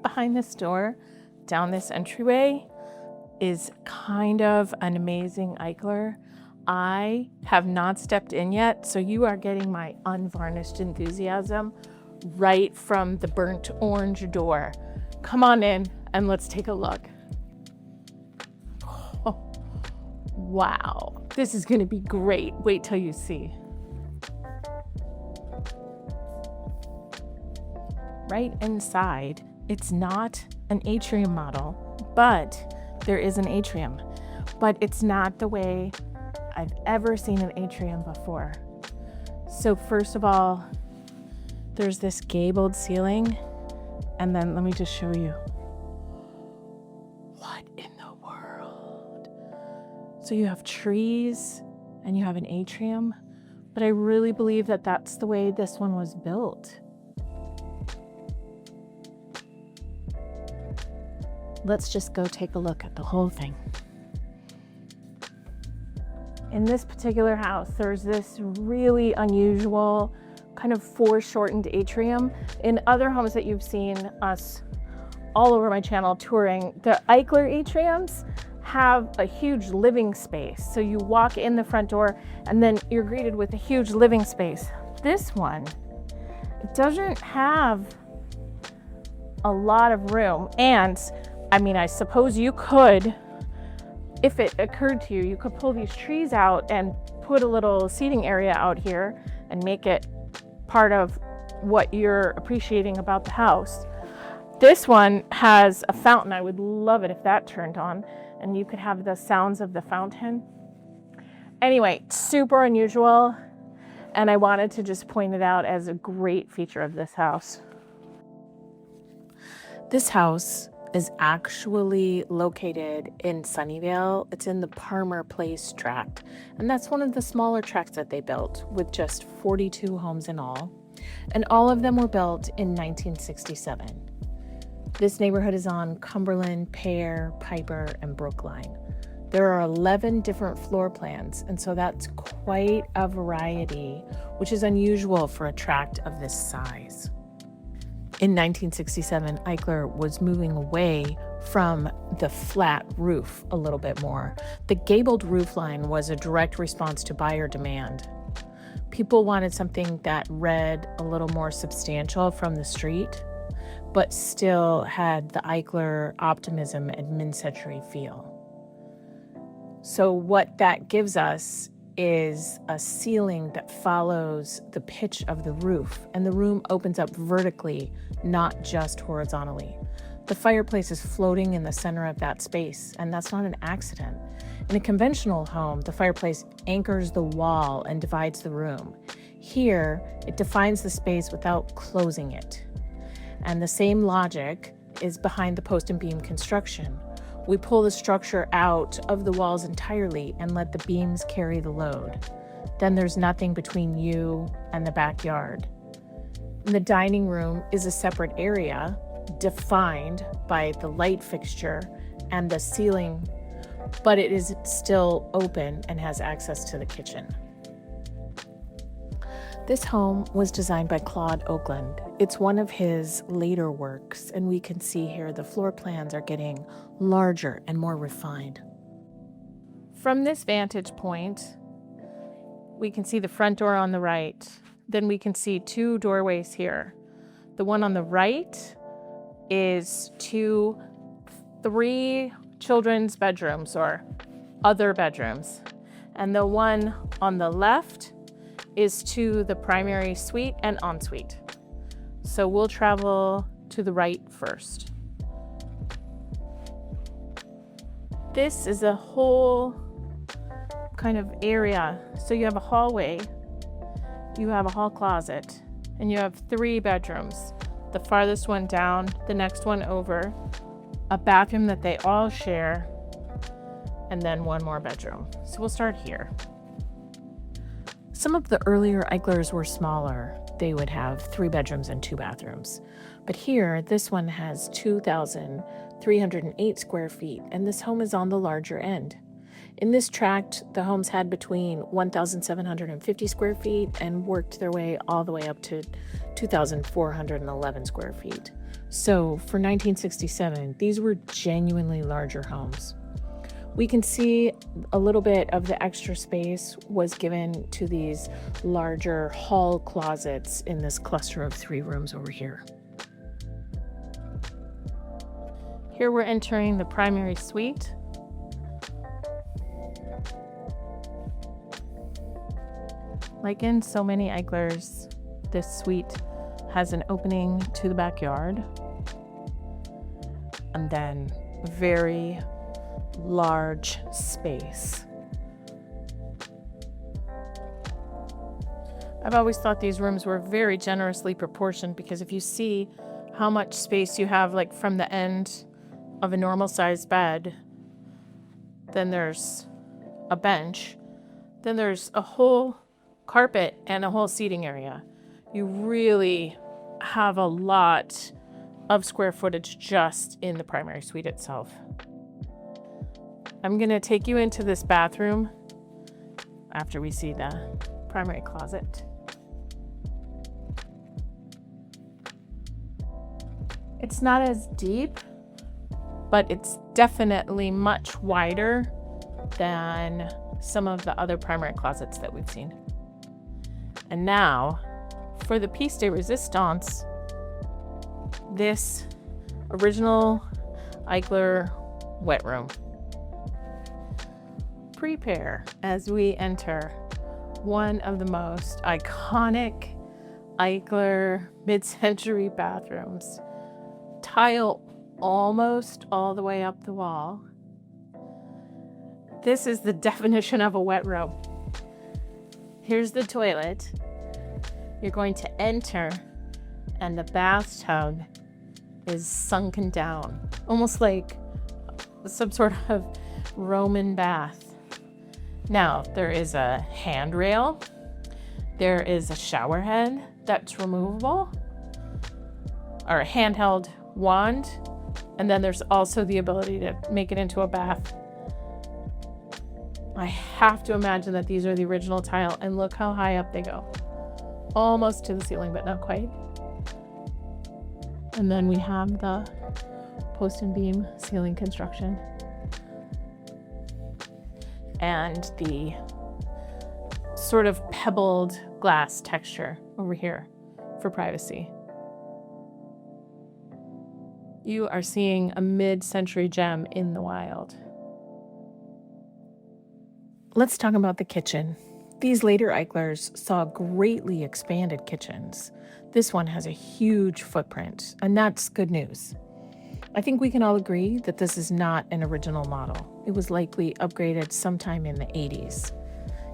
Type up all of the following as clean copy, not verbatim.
behind this door, down this entryway, is kind of an amazing Eichler. I have not stepped in yet, so you are getting my unvarnished enthusiasm right from the burnt orange door. Come on in and let's take a look. Oh, wow, this is gonna be great. Wait till you see. Right inside, it's not an atrium model, but there is an atrium, but it's not the way I've ever seen an atrium before. So first of all, there's this gabled ceiling, and then let me just show you. What in the world? So you have trees and you have an atrium, but I really believe that that's the way this one was built. Let's just go take a look at the whole thing. In this particular house, there's this really unusual kind of foreshortened atrium. In other homes that you've seen us all over my channel touring, the Eichler atriums have a huge living space. So you walk in the front door and then you're greeted with a huge living space. This one doesn't have a lot of room. And I mean, I suppose you could, if it occurred to you, you could pull these trees out and put a little seating area out here and make it part of what you're appreciating about the house. This one has a fountain. I would love it if that turned on and you could have the sounds of the fountain. Anyway, super unusual, and I wanted to just point it out as a great feature of this house. This house is actually located in Sunnyvale. It's in the Palmer Place tract, and that's one of the smaller tracts that they built with just 42 homes in all, and all of them were built in 1967. This neighborhood is on Cumberland, Pear, Piper, and Brookline. There are 11 different floor plans, and so that's quite a variety, which is unusual for a tract of this size. In 1967, Eichler was moving away from the flat roof a little bit more. The gabled roofline was a direct response to buyer demand. People wanted something that read a little more substantial from the street, but still had the Eichler optimism and mid-century feel. So what that gives us is a ceiling that follows the pitch of the roof, and the room opens up vertically, not just horizontally. The fireplace is floating in the center of that space, and that's not an accident. In a conventional home, the fireplace anchors the wall and divides the room. Here, it defines the space without closing it. And the same logic is behind the post and beam construction. We pull the structure out of the walls entirely and let the beams carry the load. Then there's nothing between you and the backyard. The dining room is a separate area defined by the light fixture and the ceiling, but it is still open and has access to the kitchen. This home was designed by Claude Oakland. It's one of his later works, and we can see here the floor plans are getting larger and more refined. From this vantage point, we can see the front door on the right. Then we can see two doorways here. The one on the right is to 3 children's bedrooms or other bedrooms. And the one on the left is to the primary suite and ensuite. So we'll travel to the right first. This is a whole kind of area. So you have a hallway, you have a hall closet, and you have 3 bedrooms. The farthest one down, the next one over, a bathroom that they all share, and then 1 more bedroom. So we'll start here. Some of the earlier Eichlers were smaller. They would have 3 bedrooms and 2 bathrooms. But here, this one has 2,308 square feet, and this home is on the larger end. In this tract, the homes had between 1,750 square feet and worked their way all the way up to 2,411 square feet. So for 1967, these were genuinely larger homes. We can see a little bit of the extra space was given to these larger hall closets in this cluster of 3 rooms over here. Here we're entering the primary suite. Like in so many Eichlers, this suite has an opening to the backyard and then very large space. I've always thought these rooms were very generously proportioned, because if you see how much space you have, like from the end of a normal sized bed, then there's a bench, then there's a whole carpet and a whole seating area. You really have a lot of square footage just in the primary suite itself. I'm gonna take you into this bathroom after we see the primary closet. It's not as deep, but it's definitely much wider than some of the other primary closets that we've seen. And now, for the pièce de résistance, this original Eichler wet room. Prepare as we enter one of the most iconic Eichler mid-century bathrooms. Tile almost all the way up the wall. This is the definition of a wet room. Here's the toilet. You're going to enter, and the bathtub is sunken down, almost like some sort of Roman bath. Now, there is a handrail. There is a shower head that's removable, or a handheld wand, and then there's also the ability to make it into a bath. I have to imagine that these are the original tile, and look how high up they go. Almost to the ceiling, but not quite. And then we have the post and beam ceiling construction. And the sort of pebbled glass texture over here for privacy. You are seeing a mid-century gem in the wild. Let's talk about the kitchen. These later Eichlers saw greatly expanded kitchens. This one has a huge footprint, and that's good news. I think we can all agree that this is not an original model. It was likely upgraded sometime in the 80s.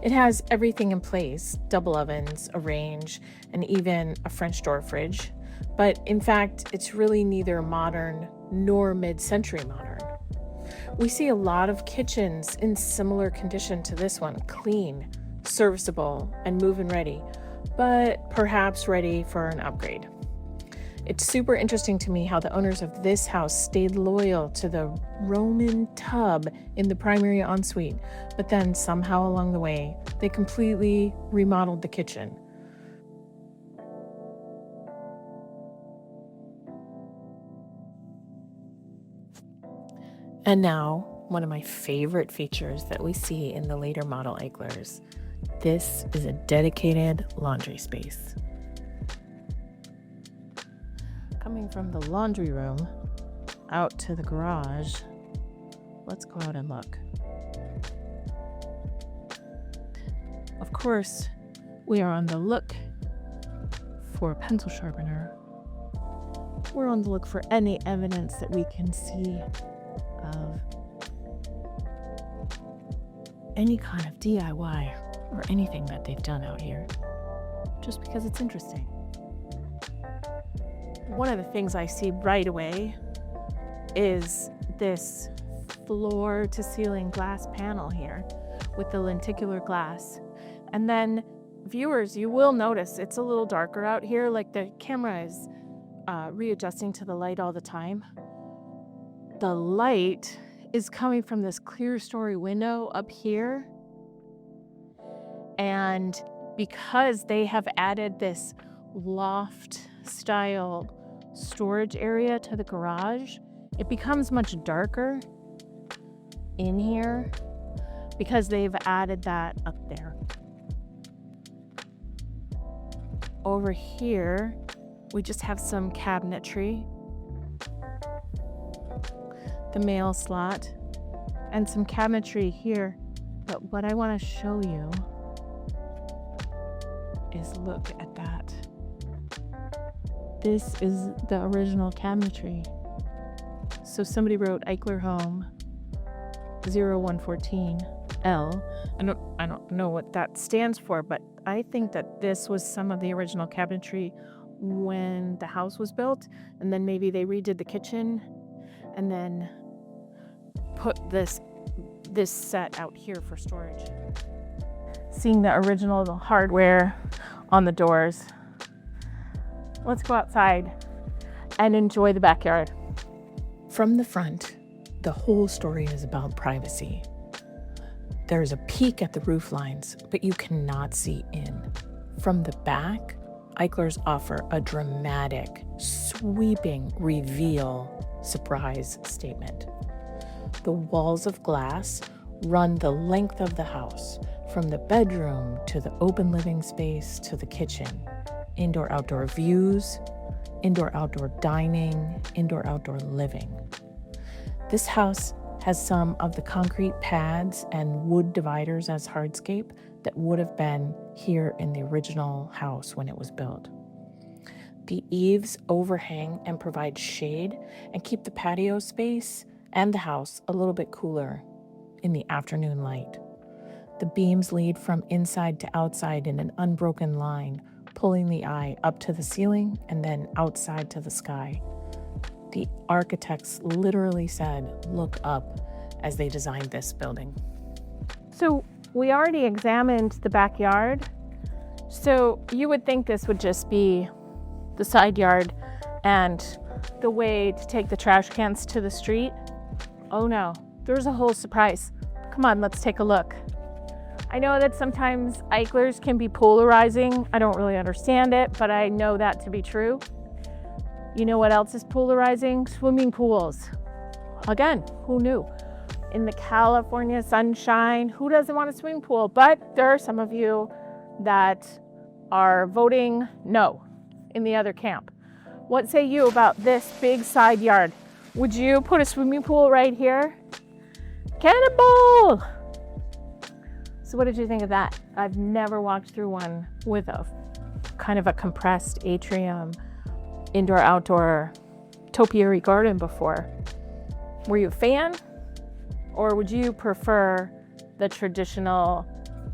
It has everything in place, double ovens, a range, and even a French door fridge. But in fact, it's really neither modern nor mid-century modern. We see a lot of kitchens in similar condition to this one, clean, serviceable, and move-in ready, but perhaps ready for an upgrade. It's super interesting to me how the owners of this house stayed loyal to the Roman tub in the primary ensuite, but then somehow along the way, they completely remodeled the kitchen. And now, one of my favorite features that we see in the later model Eichlers. This is a dedicated laundry space. Coming from the laundry room out to the garage, let's go out and look. Of course, we are on the look for a pencil sharpener. We're on the look for any evidence that we can see of any kind of DIY or anything that they've done out here, just because it's interesting. One of the things I see right away is this floor to ceiling glass panel here with the lenticular glass. And then viewers, you will notice it's a little darker out here, like the camera is readjusting to the light all the time. The light is coming from this clear story window up here. And because they have added this loft style storage area to the garage, it becomes much darker in here because they've added that up there. Over here, we just have some cabinetry, the mail slot, and some cabinetry here. But what I want to show you is look at that. This is the original cabinetry. So somebody wrote Eichler home 0114L. I don't know what that stands for, but I think that this was some of the original cabinetry when the house was built, and then maybe they redid the kitchen and then put this set out here for storage. Seeing the original hardware on the doors. Let's go outside and enjoy the backyard. From the front, the whole story is about privacy. There's a peek at the roof lines, but you cannot see in. From the back, Eichlers offer a dramatic, sweeping reveal surprise statement. The walls of glass run the length of the house, from the bedroom to the open living space to the kitchen. Indoor-outdoor views, indoor-outdoor dining, indoor-outdoor living. This house has some of the concrete pads and wood dividers as hardscape that would have been here in the original house when it was built. The eaves overhang and provide shade and keep the patio space and the house a little bit cooler in the afternoon light. The beams lead from inside to outside in an unbroken line, pulling the eye up to the ceiling and then outside to the sky. The architects literally said, "Look up," as they designed this building. So we already examined the backyard. So you would think this would just be the side yard and the way to take the trash cans to the street. Oh no, there's a whole surprise. Come on, let's take a look. I know that sometimes Eichlers can be polarizing. I don't really understand it, but I know that to be true. You know what else is polarizing? Swimming pools. Again, who knew? In the California sunshine, who doesn't want a swimming pool? But there are some of you that are voting no in the other camp. What say you about this big side yard? Would you put a swimming pool right here? Cannonball! So what did you think of that? I've never walked through one with a kind of a compressed atrium, indoor-outdoor topiary garden before. Were you a fan? Or would you prefer the traditional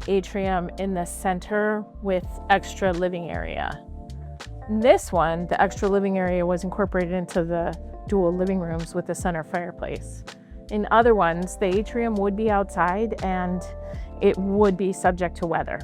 atrium in the center with extra living area? In this one, the extra living area was incorporated into the dual living rooms with the center fireplace. In other ones, the atrium would be outside and it would be subject to weather.